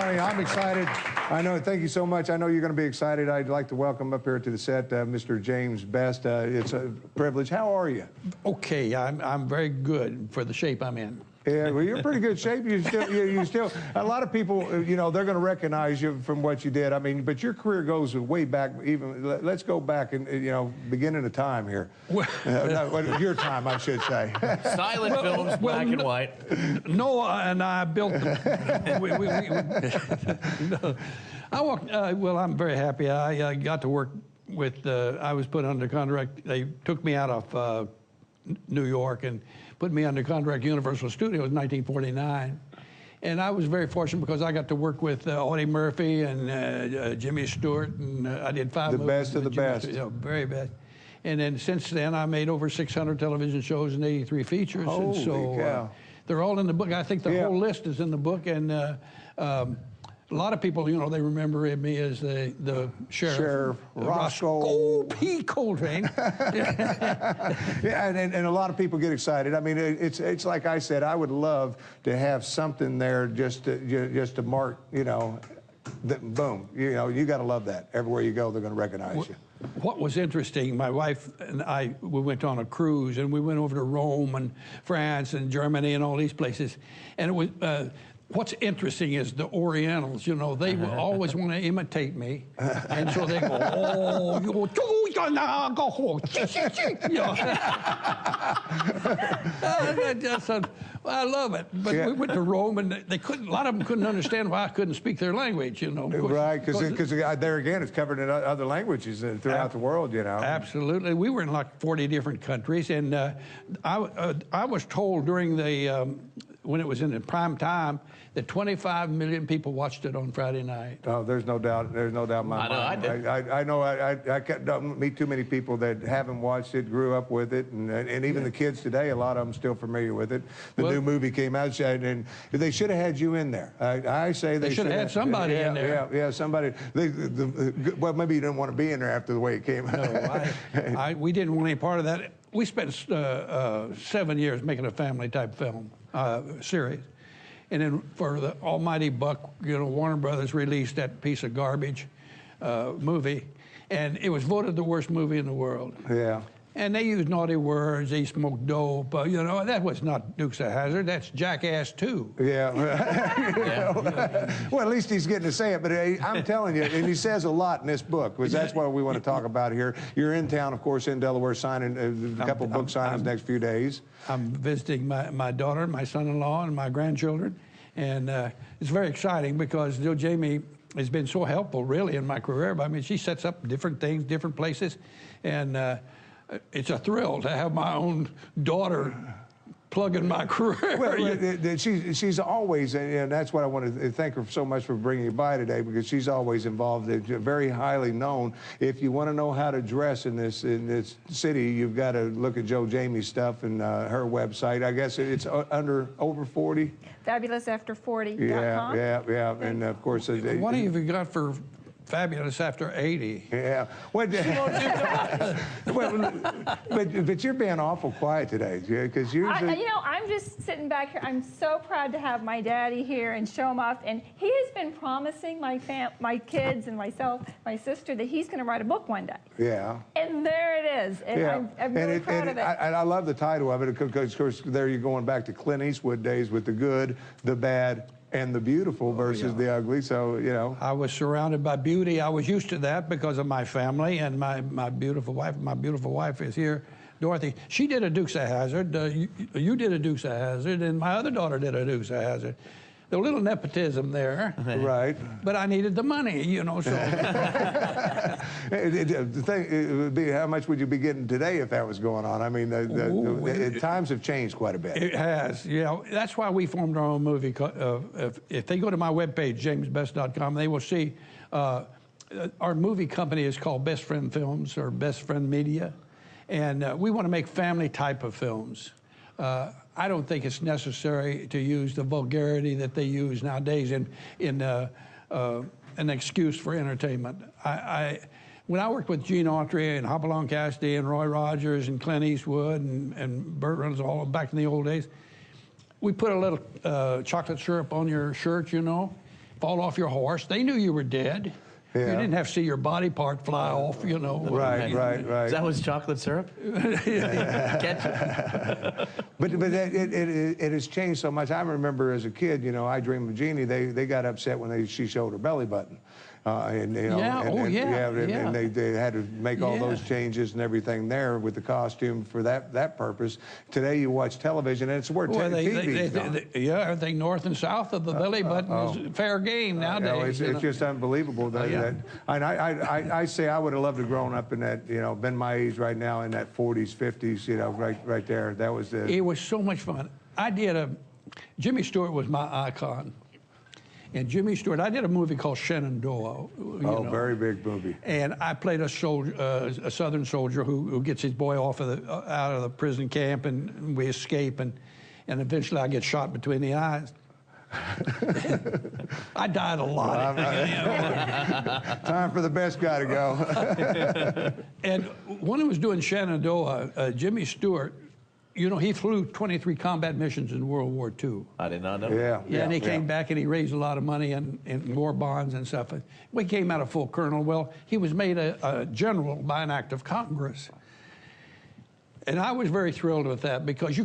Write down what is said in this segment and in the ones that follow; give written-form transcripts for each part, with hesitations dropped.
Johnny, I'm excited. I know, thank you so much. I know you're going to be excited. I'd like to welcome up here to the set Mr. James Best. It's a privilege. How are you? Okay, I'm very good for the shape I'm in. Yeah, well, you're in pretty good shape. You still, a lot of people, you know, they're going to recognize you from what you did. I mean, but your career goes way back. Even let's go back and you know, beginning of time here. Your time, I should say. Silent films, black and white. Noah and I built. Well, I'm very happy. I got to work with. I was put under contract. They took me out of New York and put me under contract Universal Studios in 1949. And I was very fortunate because I got to work with Audie Murphy and Jimmy Stewart, and I did 5 movies. The best of the best. You know, very best. And then since then, I made over 600 television shows and 83 features. Holy and so cow. They're all in the book. I think the whole list is in the book. And a lot of people, you know, they remember me as the sheriff. Sheriff Roscoe P. Coltrane. Yeah, and a lot of people get excited. I mean, it's like I said, I would love to have something there just to mark, you know, boom. You know, you got to love that. Everywhere you go, they're going to recognize you. What was interesting, my wife and I, we went on a cruise, and we went over to Rome and France and Germany and all these places. And it was, what's interesting is the Orientals, you know, they will always want to imitate me. And so they go, oh, you go, you know. I love it. But we went to Rome, and they couldn't. A lot of them couldn't understand why I couldn't speak their language, you know. Right, because there again, it's covered in other languages throughout the world, you know. Absolutely. We were in like 40 different countries, and I was told during the when it was in the prime time that 25 million people watched it on Friday night. Oh, there's no doubt. There's no doubt in my mind. I know. I don't meet too many people that haven't watched it, grew up with it, and even the kids today, a lot of them still familiar with it. The new movie came out, and they should have had you in there. I say they should have had somebody in there. Yeah, somebody. Well, maybe you didn't want to be in there after the way it came out. No, we didn't want any part of that. We spent 7 years making a family-type film series. And then for the almighty buck, you know, Warner Brothers released that piece of garbage movie, and it was voted the worst movie in the world. Yeah. And they used naughty words, they smoked dope, you know, that was not Dukes of Hazzard, that's Jackass 2. Yeah. Well, at least he's getting to say it, but I'm telling you, and he says a lot in this book, because that's what we want to talk about here. You're in town, of course, in Delaware, signing a couple book signings next few days. I'm visiting my daughter, my son-in-law, and my grandchildren, and it's very exciting because Jamie has been so helpful, really, in my career. I mean, she sets up different things, different places, and it's a thrill to have my own daughter plug in my career. Well, she's always, and that's what I want to thank her so much for bringing you by today, because she's always involved, very highly known. If you want to know how to dress in this city, you've got to look at Joe Jamie's stuff and her website. I guess it's over 40. FabulousAfter40.com. Yeah, and of course. What have you got for Fabulous After 80? Yeah. But you're being awful quiet today, because usually... you know, I'm just sitting back here. I'm so proud to have my daddy here and show him off. And he has been promising my kids and myself, my sister, that he's going to write a book one day. Yeah. And there it is. And I'm really proud of it. I love the title of it, because, of course, there you're going back to Clint Eastwood days with the good, the bad, and the beautiful versus the ugly. So, you know. I was surrounded by beauty. I was used to that because of my family and my beautiful wife. My beautiful wife is here, Dorothy. She did a Dukes of Hazzard. You did a Dukes of Hazzard, and my other daughter did a Dukes of Hazzard. A little nepotism there. Right. But I needed the money, you know, so. The thing, it would be, how much would you be getting today if that was going on? I mean, times have changed quite a bit. It has, you know. That's why we formed our own movie. If they go to my webpage, jamesbest.com, they will see our movie company is called Best Friend Films, or Best Friend Media. And we want to make family type of films. I don't think it's necessary to use the vulgarity that they use nowadays in an excuse for entertainment. When I worked with Gene Autry and Hopalong Cassidy and Roy Rogers and Clint Eastwood and Burt Reynolds, all back in the old days, we put a little chocolate syrup on your shirt, you know, fall off your horse. They knew you were dead. Yeah. You didn't have to see your body part fly off, you know. Right. Is that was chocolate syrup? Ketchup. But it has changed so much. I remember as a kid, you know, I Dream of Jeannie. They got upset when she showed her belly button, and you know, and they had to make all those changes and everything there with the costume for that purpose. Today you watch television and it's where TV. Everything north and south of the belly button is fair game nowadays. It's just unbelievable that. And I say I would have loved to have grown up in that, you know, been my age right now in that 40s, 50s, you know, right there. That was the. It was so much fun. Jimmy Stewart was my icon. And Jimmy Stewart, I did a movie called Shenandoah. Very big movie. And I played a soldier, a Southern soldier who gets his boy off of out of the prison camp, and we escape, and eventually I get shot between the eyes. I died a lot. Time for the best guy to go. And when I was doing Shenandoah, Jimmy Stewart, you know, he flew 23 combat missions in World War II. I did not know. Yeah, and he came back and he raised a lot of money in war bonds and stuff. We came out a full colonel. Well, he was made a general by an act of Congress. And I was very thrilled with that because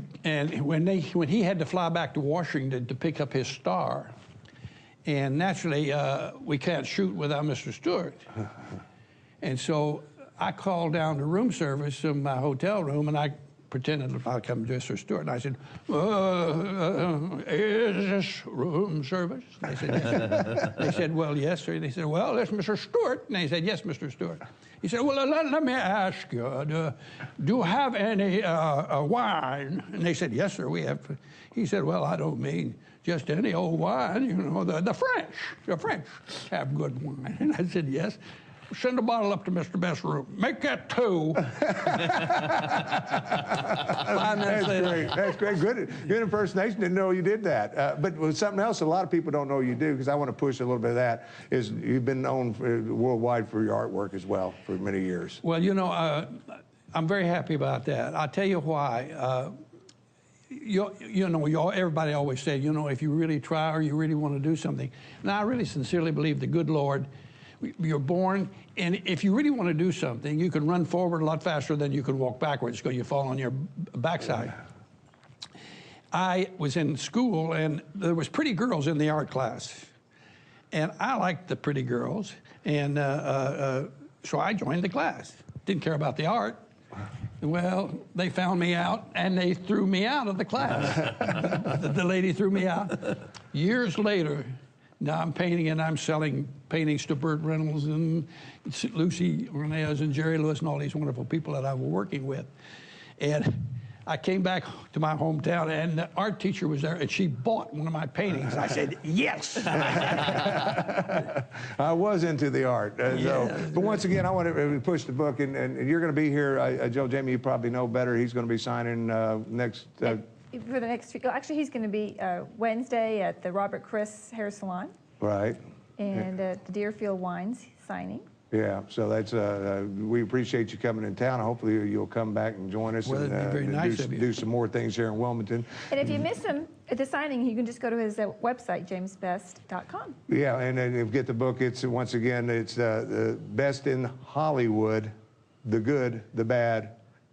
when he had to fly back to Washington to pick up his star, and naturally we can't shoot without Mr. Stewart. And so I called down to room service in my hotel room, and I pretended I'd come to Mr. Stewart, and I said, is this room service? And they said, yes. They said, well, yes, sir. And they said, well, it's Mr. Stewart. And they said, yes, Mr. Stewart. He said, well, let me ask you, do you have any wine? And they said, yes, sir, we have. He said, well, I don't mean just any old wine, you know, the French have good wine. And I said, yes. Send a bottle up to Mr. Best's room. Make that 2. 5 minutes later. That's great. Good impersonation. Didn't know you did that. But with something else a lot of people don't know you do, because I want to push a little bit of that, is you've been known worldwide for your artwork as well for many years. Well, you know, I'm very happy about that. I'll tell you why. Everybody always said, you know, if you really try or you really want to do something. And I really sincerely believe the good Lord, you're born, and if you really want to do something, you can run forward a lot faster than you can walk backwards because you fall on your backside. I was in school, and there was pretty girls in the art class, and I liked the pretty girls, and so I joined the class. Didn't care about the art. Well, they found me out, and they threw me out of the class. The lady threw me out. Years later, now I'm painting, and I'm selling paintings to Burt Reynolds and Lucy Renez and Jerry Lewis and all these wonderful people that I was working with. And I came back to my hometown, and the art teacher was there, and she bought one of my paintings. I said, yes. I was into the art. But once again, I want to push the book, and you're going to be here. Joe Jamie, you probably know better. He's going to be signing next... for the next 3, actually, he's going to be Wednesday at the Robert Chris Hair Salon. Right. And at the Deerfield Wines signing. Yeah, so that's we appreciate you coming in town. Hopefully you'll come back and join us, and very nice of you. Do some more things here in Wilmington. And if you miss him at the signing, you can just go to his website, jamesbest.com. Yeah, and then get the book. It's once again, it's the best in Hollywood, the good, the bad,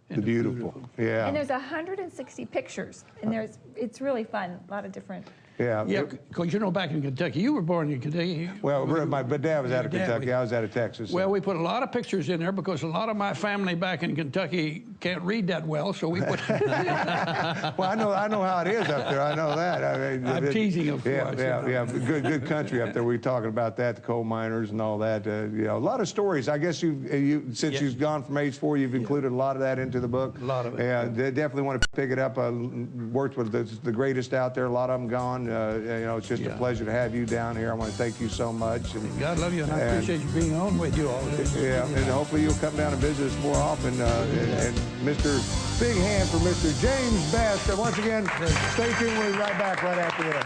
the beautiful. Yeah. And there's 160 pictures, and it's really fun. A lot of different. Yeah. Yeah, because you know, back in Kentucky, you were born in Kentucky. Well, my dad was out of Kentucky. I was out of Texas. Well, we put a lot of pictures in there because a lot of my family back in Kentucky can't read that well, so we put. Well, I know how it is up there. I know that. I mean, I'm teasing, of course. Yeah. Good country up there. We were talking about that, the coal miners and all that. You know, a lot of stories. I guess since you've gone from age 4, you've included a lot of that into the book. A lot of it. Yeah, they definitely want to pick it up. Worked with the greatest out there. A lot of them gone. You know, it's just a pleasure to have you down here. I want to thank you so much. And God love you, and I appreciate you being on with you all this. Yeah, and hopefully you'll come down and visit us more often. And Mr. Big hand for Mr. James Best. And once again, stay tuned. We'll be right back right after this.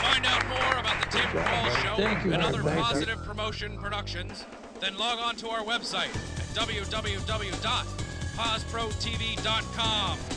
Find out more about the Tim Paul Show and other Positive Promotion productions, then log on to our website at www.posprotv.com.